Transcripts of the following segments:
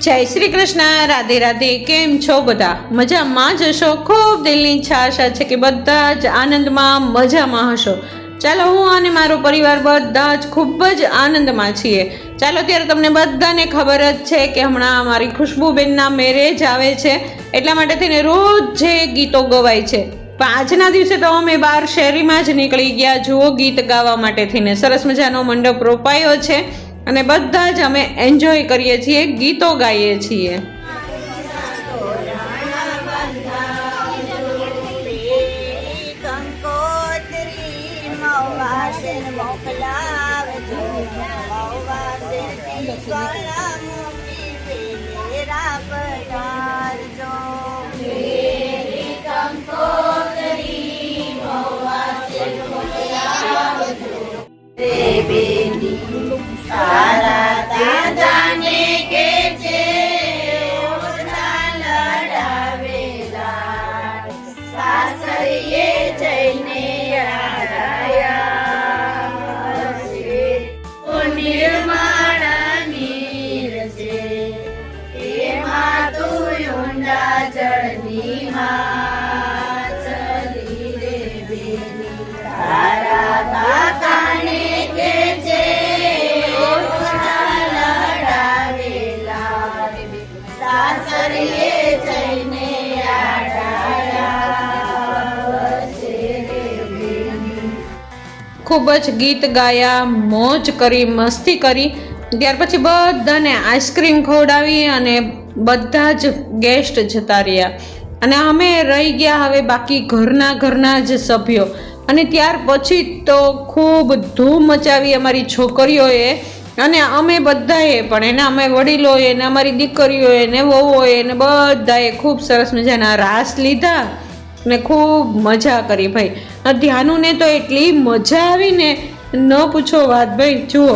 જય શ્રી કૃષ્ણ, રાધે રાધે. કેમ છો બધા? મજામાં જ હશો. ખૂબ દિલની ઈચ્છા આશા છે કે બધા જ આનંદમાં મજામાં હશો. ચાલો, હું અને મારો પરિવાર બધા જ ખૂબ જ આનંદમાં છીએ. ચાલો, ત્યારે તમને બધાને ખબર જ છે કે હમણાં અમારી ખુશ્બુબેનના મેરેજ આવે છે, એટલા માટે થઈને રોજ જે ગીતો ગવાય છે. પણ આજના દિવસે તો અમે બહાર શેરીમાં જ નીકળી ગયા જુઓ ગીત ગાવા માટે થઈને. સરસ મજાનો મંડપ રોપાયો છે અને બધા જ અમે એન્જોય કરીએ છીએ, ગીતો ગાઈએ છીએ. ખૂબ જ ગીત ગાયા, મોજ કરી, મસ્તી કરી. ત્યાર પછી બધાને આઈસ્ક્રીમ ખવડાવી અને બધા જ ગેસ્ટ જતા રહ્યા અને અમે રહી ગયા હવે બાકી ઘરના જ સભ્યો. અને ત્યાર પછી તો ખૂબ ધૂમ મચાવી અમારી છોકરીઓએ અને અમે બધાએ પણ એને અમે વડીલોએ ને અમારી દીકરીઓએ ને વહુઓએ ને બધાએ ખૂબ સરસ મજાના રાસ લીધા ને ખૂબ મજા કરી ભાઈ. ધ્યાનું ને તો એટલી મજા આવી ને ન પૂછો વાત ભાઈ. જુઓ,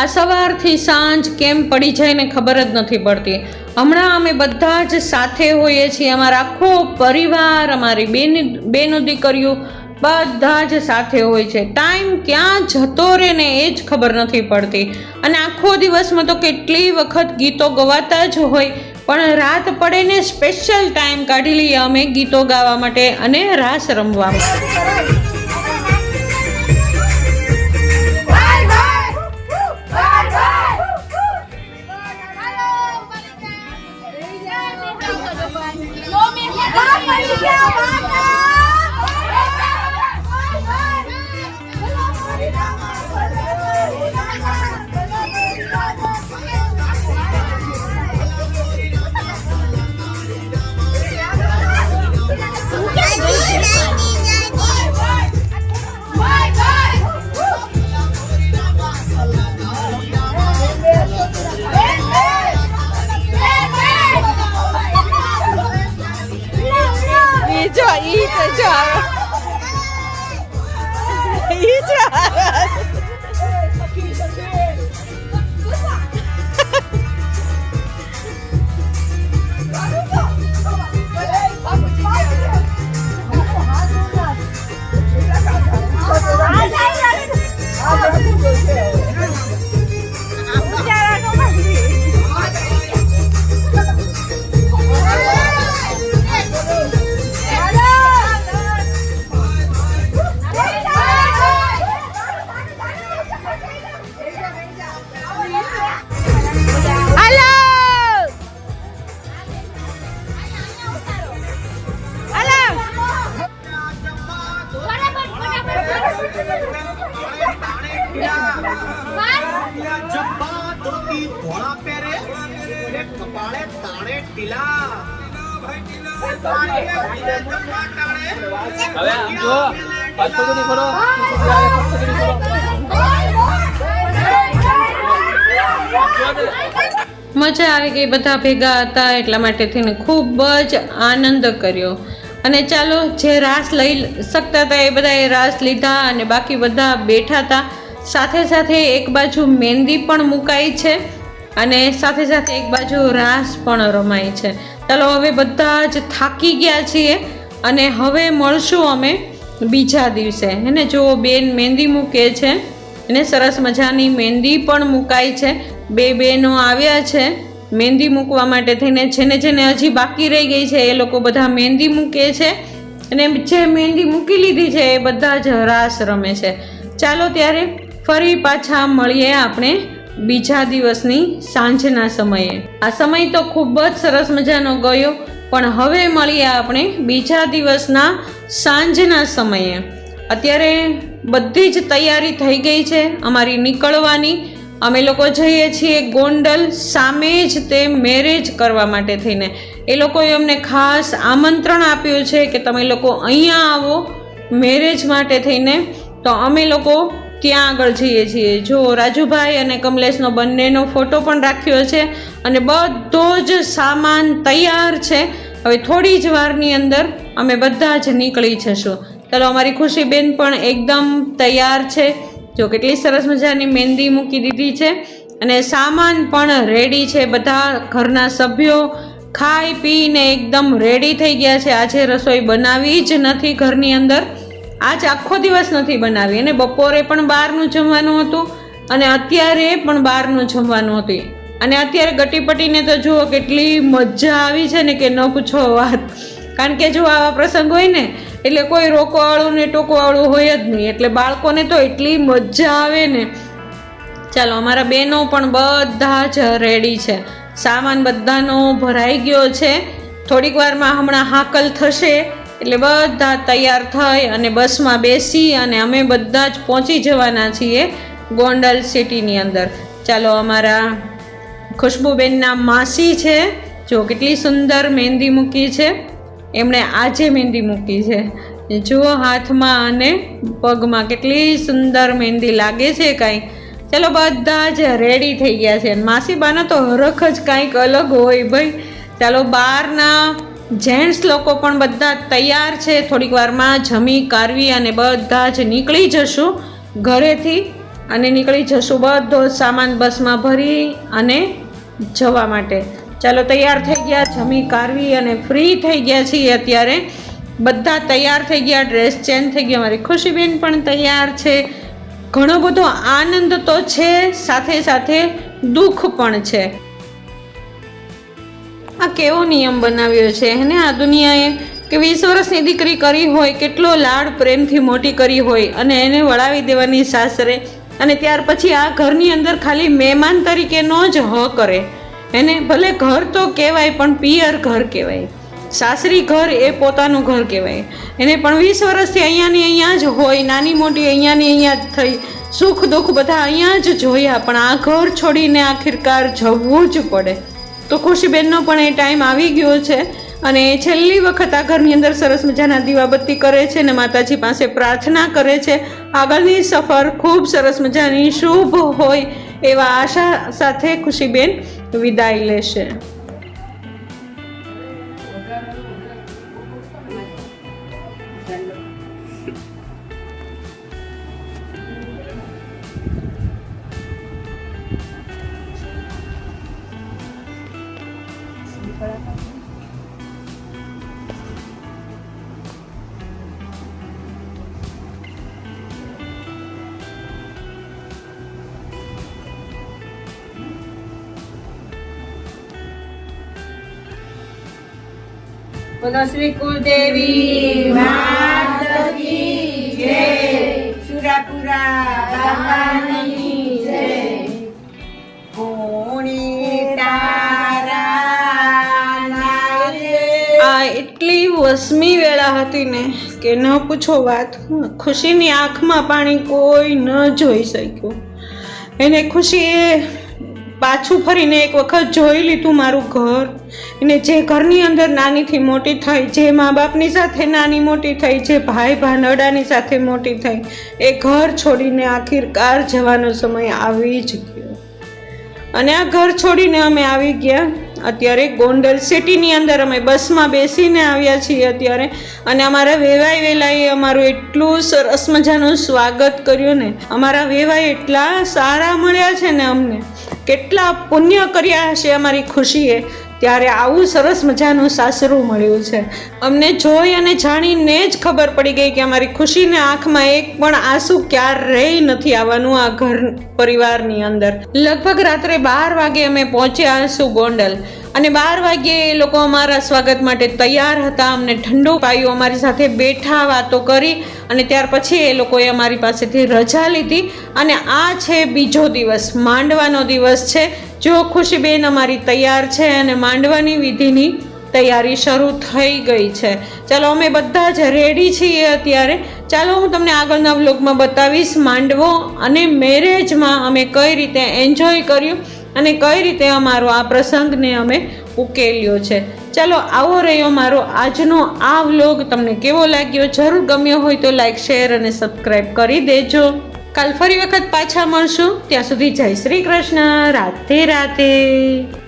આ સવારથી સાંજ કેમ પડી જાય ને ખબર જ નથી પડતી. હમણાં અમે બધા જ સાથે હોઈએ છીએ, અમારા આખો પરિવાર, અમારી બેનો દીકરીઓ બધા જ સાથે હોય છે. ટાઈમ ક્યાં જતો રહે ને એ જ ખબર નથી પડતી. અને આખો દિવસમાં તો કેટલી વખત ગીતો ગવાતા જ હોય, પણ રાત પડે ને સ્પેશિયલ ટાઈમ કાઢી લઈએ અમે ગીતો ગાવા માટે અને રાસ રમવા માટે. મજા આવી ગઈ, બધા ભેગા હતા એટલા માટે થઈને ખૂબ જ આનંદ કર્યો. અને ચાલો, જે રાસ લઈ શકતા હતા એ બધાએ રાસ લીધા અને બાકી બધા બેઠા હતા. સાથે સાથે એક બાજુ મહેંદી પણ મુકાઈ છે અને સાથે સાથે એક બાજુ રાસ પણ રમાય છે. ચાલો, હવે બધા જ થાકી ગયા છીએ અને હવે મળશું અમે બીજા દિવસે. એને જો બેન મહેંદી મૂકે છે એને સરસ મજાની મહેંદી પણ મુકાઈ છે. બે બહેનો આવ્યા છે મહેંદી મૂકવા માટે થઈને. જેને હજી બાકી રહી ગઈ છે એ લોકો બધા મહેંદી મૂકે છે અને જે મહેંદી મૂકી લીધી છે એ બધા જ રાસ રમે છે. ચાલો ત્યારે ફરી પાછા મળીએ આપણે બીજા દિવસની સાંજના સમયે. આ સમય તો ખૂબ જ સરસ મજાનો ગયો, પણ હવે મળીએ આપણે બીજા દિવસના સાંજના સમયે. અત્યારે બધી જ તૈયારી થઈ ગઈ છે અમારી નીકળવાની. અમે લોકો જઈએ છીએ ગોંડલ, સામે જ તે મેરેજ કરવા માટે થઈને. એ લોકોએ અમને ખાસ આમંત્રણ આપ્યું છે કે તમે લોકો અહીંયા આવો મેરેજ માટે થઈને. તો અમે લોકો ત્યાં આગળ જઈએ છીએ. જો રાજુભાઈ અને કમલેશનો બંનેનો ફોટો પણ રાખ્યો છે અને બધો જ સામાન તૈયાર છે. હવે થોડી જ વારની અંદર અમે બધા જ નીકળી જશું. ચાલો, અમારી ખુશીબેન પણ એકદમ તૈયાર છે. જો કેટલી સરસ મજાની મહેંદી મૂકી દીધી છે અને સામાન પણ રેડી છે. બધા ઘરના સભ્યો ખાઈ પીને એકદમ રેડી થઈ ગયા છે. આજે રસોઈ બનાવી જ નથી ઘરની અંદર. આજ આખો દિવસ નથી બનાવી અને બપોરે પણ બહારનું જમવાનું હતું અને અત્યારે પણ બહારનું જમવાનું હતું. અને અત્યારે ગટીપટીને તો જુઓ કેટલી મજા આવી છે ને કે ન પૂછો વાત. કારણ કે જો આવા પ્રસંગ હોય ને એટલે કોઈ રોકવાવાળું ને ટોકવાવાળું હોય જ નહીં, એટલે બાળકોને તો એટલી મજા આવે ને. ચાલો, અમારા બહેનો પણ બધા જ રેડી છે. સામાન બધાનો ભરાઈ ગયો છે. થોડીક વારમાં હમણાં હાકલ થશે એટલે બધા તૈયાર થઈ અને બસમાં બેસી અને અમે બધા જ પહોંચી જવાના છીએ ગોંડલ સિટીની અંદર. ચાલો, અમારા ખુશ્બુબેનના માસી છે. જો કેટલી સુંદર મહેંદી મૂકી છે. એમણે આજે મહેંદી મૂકી છે. જુઓ હાથમાં અને પગમાં કેટલી સુંદર મહેંદી લાગે છે કાંઈ. ચાલો, બધા જ રેડી થઈ ગયા છે. માસીબાનો તો હરખ જ કાંઈક અલગ હોય ભાઈ. ચાલો, બહારના જેન્ટ્સ લોકો પણ બધા તૈયાર છે. થોડીક વારમાં જમી કારવી અને બધા જ નીકળી જશું ઘરેથી અને નીકળી જશું બધો સામાન બસમાં ભરી અને જવા માટે. ચાલો, તૈયાર થઈ ગયા, જમી કારવી અને ફ્રી થઈ ગયા છીએ. અત્યારે બધા તૈયાર થઈ ગયા, ડ્રેસ ચેન્જ થઈ ગયા. મારી ખુશીબેન પણ તૈયાર છે. ઘણો બધો આનંદ તો છે, સાથે સાથે દુઃખ પણ છે. આ કેવો નિયમ બનાવ્યો છે એને આ દુનિયાએ કે 20 વર્ષની દીકરી કરી હોય, કેટલો લાડ પ્રેમથી મોટી કરી હોય અને એને વળાવી દેવાની સાસરે, અને ત્યાર પછી આ ઘરની અંદર ખાલી મહેમાન તરીકેનો જ કરે. એને ભલે ઘર તો કહેવાય પણ પિયર ઘર કહેવાય. સાસરી ઘર એ પોતાનું ઘર કહેવાય. એને પણ 20 વર્ષથી અહીંયાની અહીંયા જ હોય, નાની મોટી અહીંયાની અહીંયા જ થઈ, સુખ દુઃખ બધા અહીંયા જ જોયા, પણ આ ઘર છોડીને આખિરકાર જવું જ પડે. તો ખુશીબેનનો પણ એ ટાઈમ આવી ગયો છે અને છેલ્લી વખત આ ઘરની અંદર સરસ મજાના દીવાબત્તી કરે છે અને માતાજી પાસે પ્રાર્થના કરે છે આગળની સફર ખૂબ સરસ મજાની શુભ હોય એવા આશા સાથે ખુશીબેન વિદાય લેશે. બોલો શ્રી કુળદેવી માત કી જય, સુરાપુરા બાવાની જય. કોણી તારા નારે. આ એટલી વસમી વેળા હતી ને કે ન પૂછો વાત. ખુશીની આંખમાં પાણી કોઈ ન જોઈ શક્યું. એને ખુશીએ પાછું ફરીને એક વખત જોઈ લીધું મારું ઘર. એને જે ઘરની અંદર નાનીથી મોટી થઈ, જે મા બાપની સાથે નાની મોટી થઈ, જે ભાઈ ભાંડડાની સાથે મોટી થઈ, એ ઘર છોડીને આખીરકાર જવાનો સમય આવી જ ગયો. અને આ ઘર છોડીને અમે આવી ગયા અત્યારે ગોંડલ સિટીની અંદર. અમે બસમાં બેસીને આવ્યા છીએ અત્યારે. અને અમારા વેવાઈ વેલાએ અમારું એટલું સરસ મજાનું સ્વાગત કર્યું ને. અમારા વેવાઈ એટલા સારા મળ્યા છે ને અમને. કેટલા પુણ્ય કર્યા હશે અમારી ખુશીએ, ત્યારે આવું સરસ મજાનું સાસરું મળ્યું છે. અમને જોઈ અને જાણીને જ ખબર પડી ગઈ કે અમારી ખુશીને આંખમાં એક પણ આંસુ ક્યારેય નથી આવવાનું આ ઘર પરિવારની અંદર. લગભગ રાત્રે 12 વાગે અમે પહોંચ્યા હશું ગોંડલ. અને 12 વાગ્યે એ લોકો અમારા સ્વાગત માટે તૈયાર હતા. અમને ઠંડુ પાયું, અમારી સાથે બેઠા, વાતો કરી. અને ત્યાર પછી એ લોકોએ અમારી પાસેથી રજા લીધી. અને આ છે બીજો દિવસ, માંડવાનો દિવસ છે. જો ખુશીબેન અમારી તૈયાર છે અને માંડવાની વિધિની તૈયારી શરૂ થઈ ગઈ છે. ચાલો અમે બધા જ રેડી છીએ અત્યારે. ચાલો હું તમને આગળના વ્લોગમાં બતાવીશ માંડવો અને મેરેજમાં અમે કઈ રીતે એન્જોય કર્યું અને કઈ રીતે અમારો આ પ્રસંગને અમે ઉકેલ્યો છે. ચાલો આવો રહ્યો મારો આજનો આ વ્લોગ. તમને કેવો લાગ્યો? જરૂર ગમ્યો હોય તો લાઈક, શેર અને સબસ્ક્રાઈબ કરી દેજો. કાલ ફરી વખત પાછા મળશું. ત્યાં સુધી જય શ્રી કૃષ્ણ. રાધે રાધે.